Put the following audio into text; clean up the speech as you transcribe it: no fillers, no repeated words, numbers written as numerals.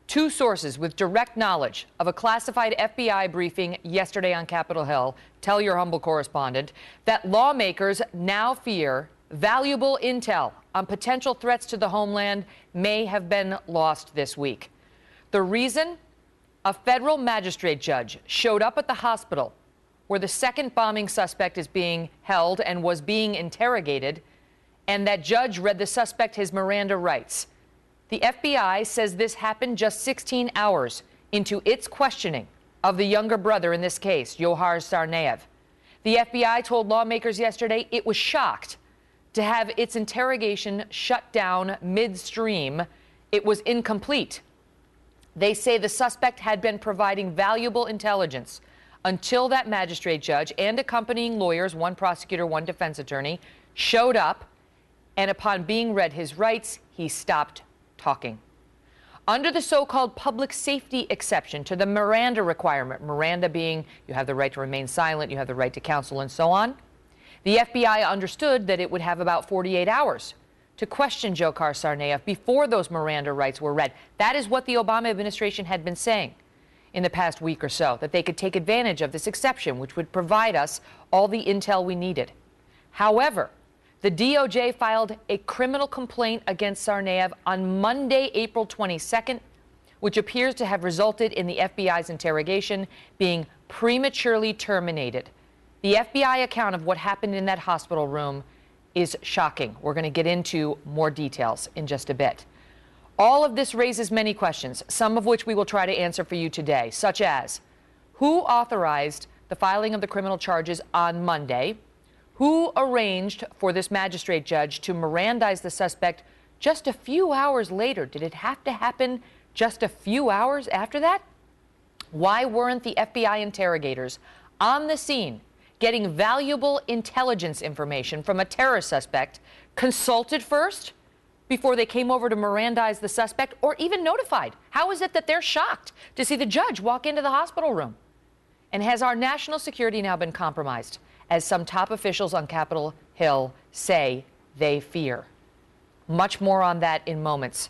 Two sources with direct knowledge of a classified FBI briefing yesterday on Capitol Hill tell your humble correspondent that lawmakers now fear valuable intel on potential threats to the homeland may have been lost this week. The reason? A federal magistrate judge showed up at the hospital where the second bombing suspect is being held and was being interrogated, and that judge read the suspect his Miranda rights. The FBI says this happened just 16 hours into its questioning of the younger brother in this case, Johar Tsarnaev. The FBI told lawmakers yesterday it was shocked to have its interrogation shut down midstream. It was incomplete. They say the suspect had been providing valuable intelligence until that magistrate judge and accompanying lawyers, one prosecutor, one defense attorney, showed up, and upon being read his rights, he stopped talking. Under the so-called public safety exception to the Miranda requirement, Miranda being you have the right to remain silent, you have the right to counsel, and so on, the FBI understood that it would have about 48 hours to question Johar Tsarnaev before those Miranda rights were read. That is what the Obama administration had been saying in the past week or so, that they could take advantage of this exception, which would provide us all the intel we needed. However, the DOJ filed a criminal complaint against Tsarnaev on Monday, April 22nd, which appears to have resulted in the FBI's interrogation being prematurely terminated. The FBI account of what happened in that hospital room is shocking. We're going to get into more details in just a bit. All of this raises many questions, some of which we will try to answer for you today, such as who authorized the filing of the criminal charges on Monday? Who arranged for this magistrate judge to Mirandize the suspect just a few hours later? Did it have to happen just a few hours after that? Why weren't the FBI interrogators on the scene getting valuable intelligence information from a terror suspect consulted first before they came over to Mirandize the suspect, or even notified? How is it that they're shocked to see the judge walk into the hospital room? And has our national security now been compromised, as some top officials on Capitol Hill say they fear? Much more on that in moments.